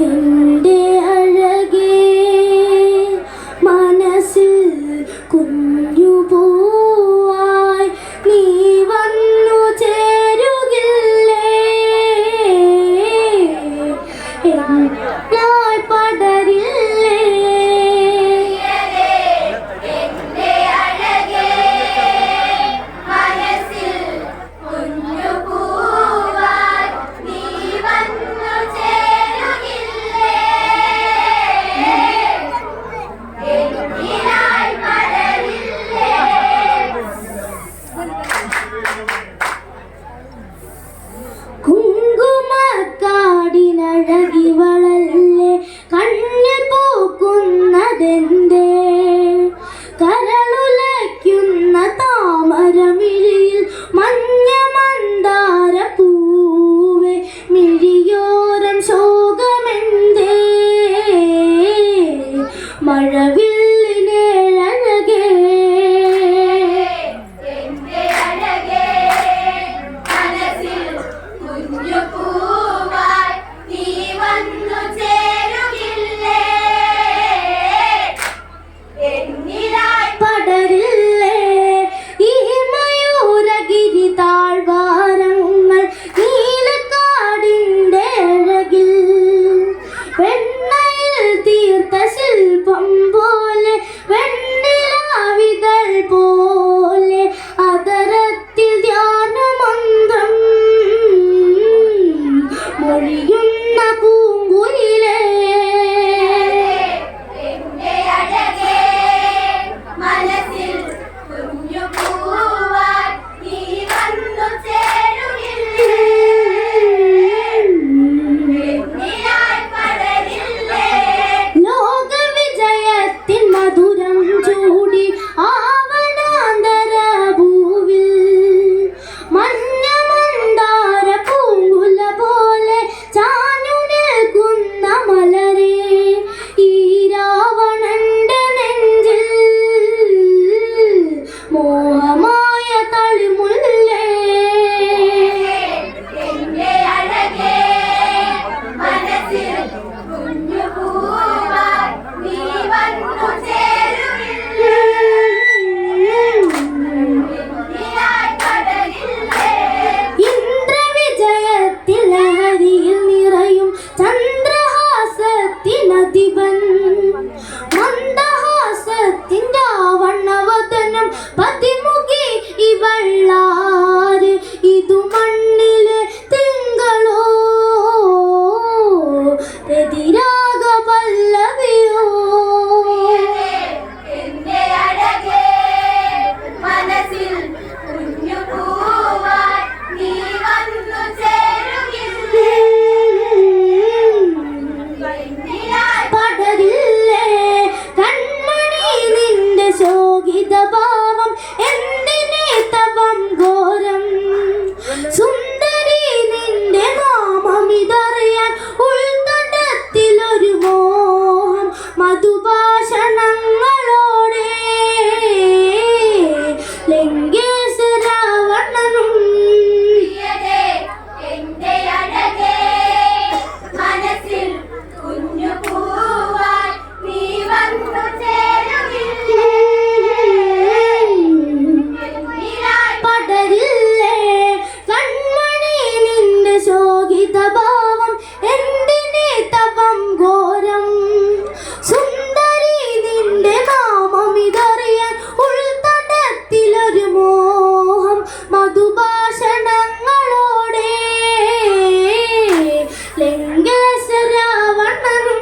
എൻ്റെ അഴകേ മനസ്സിൽ കുഞ്ഞു പൂവായി നീ വന്നു ചേരുകില്ലേ എന്നായി പടരില്ലേ കുങ്കുമക്കാടിനഴകിവളല്ലേ കണ്ണിൽ പൂക്കുന്നതെന്തേ കരളുലയ്ക്കുന്ന താമരമിഴിയിൽ മഞ്ഞ മന്ദാര പൂവേ മിഴിയോരം ശോകമെന്തേ മഴവില്ലിനേഴഴകേ പടരില്ലേ ഈ മയൂരഗിരി താഴ്വാരങ്ങൾ നീലക്കാടിൻ്റെ അഴകിൽ വെണ്ണയിൽ തീർത്ത ശില്പം പോലെ വെണ്ണിലാവിതൾ പോലെ അതരത്തിൽ ധ്യാനമന്ത്രം മൊഴിയുന്ന പൂങ്കുയിലേ ലോകവിജയത്തിൻ മധുരം ചൂടി ആവനാന്തര ഭൂവിൽ മഞ്ഞ മന്ദാര പൂങ്കുല പോലെ ചാഞ്ഞു നിൽക്കുന്ന മലരേ ഈ രാവണന്റെ നെഞ്ചിൽ മോഹമായ തളിമുല്ലേ ഇന്ദ്രവിജയത്തിൽ ലഹരിയിൽ നിറയും ചന്ദ്രഹാസത്തിനധിപൻ മന്ദഹാസത്തിൻ്റെ ആവണ്ണവതനം പതിമുഖി ഇവളാര് ഇതു മണ്ണിലെ തിങ്കളോ രതിരാഗ പല്ലവിയോ പടരില്ലേ കൺമണി നിന്റെ ശോകിത ഭാവം എന്തിനേ തവം ഘോരം സുന്ദരി നിന്റെ നാമമിതറിയാൻ ഉൾത്തടത്തിലൊരു മോഹം മധുഭാഷണങ്ങളോടെ ലങ്കേശ രാവണനും പടരില്ലേ കൺമണി നിന്റെ ശോകിത ഭാവം എന്തിനേ തവം ഘോരം സുന്ദരി നിന്റെ നാമമിതറിയാൻ ഉൾത്തടത്തിലൊരു മോഹം മധുഭാഷണങ്ങളോടെ ലങ്കേശ രാവണനും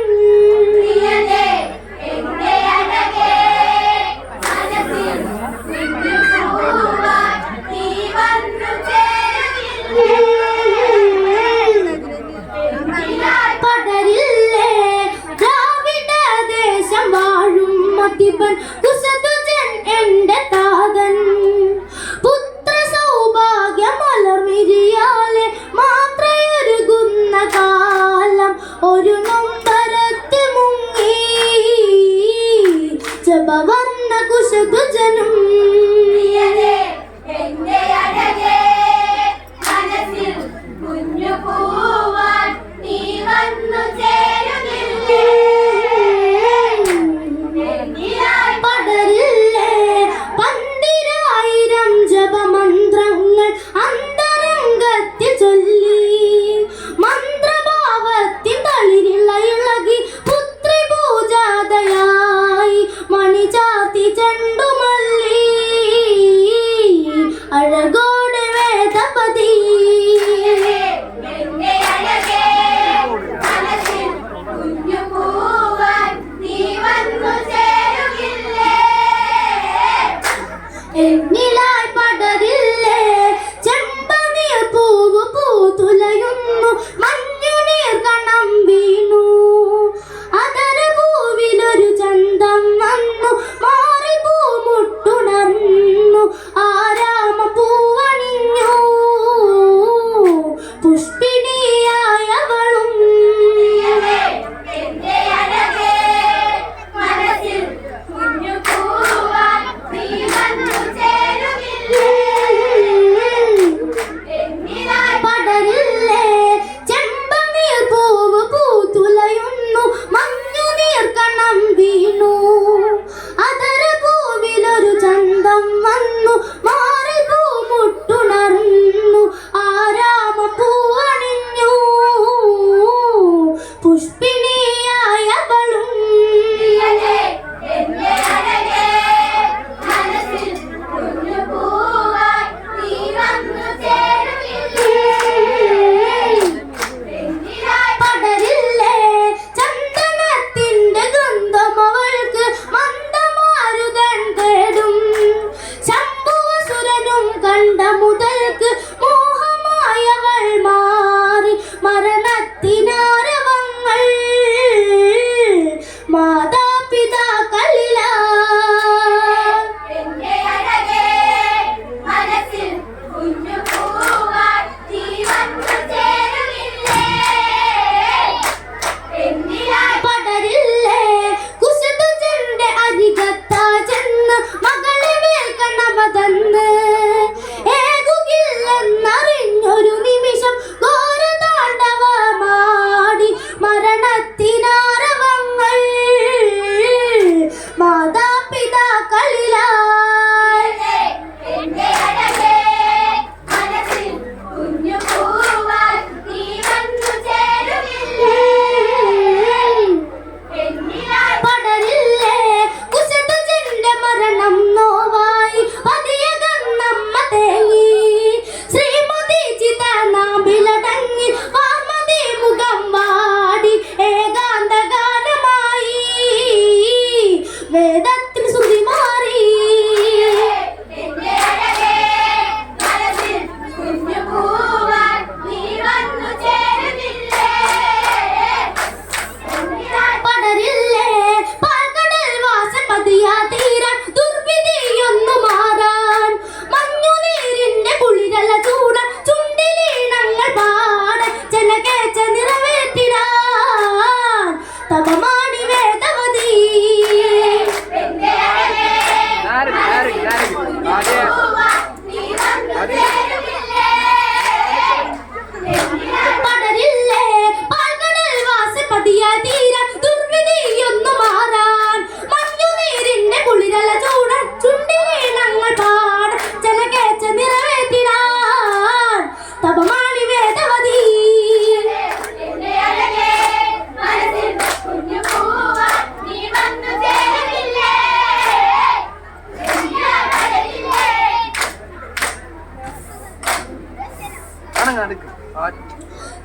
പടരില്ലേ ദ്രാവിഡ ദേശം വാഴും മതിപ്പൻ കുശതുജൻ എൻ്റെ താതൻ പുത്ര സൗഭാഗ്യ മലർമിരിയാലെ മാത്രയൊരുകുന്ന കാലം ഒരു നൊമ്പരത്തിൽ മുങ്ങി ജപവർണ്ണ കുശതുജനും കുഞ്ഞു പൂവാൻ നീ വന്നു ചേരും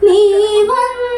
നീ വന്ന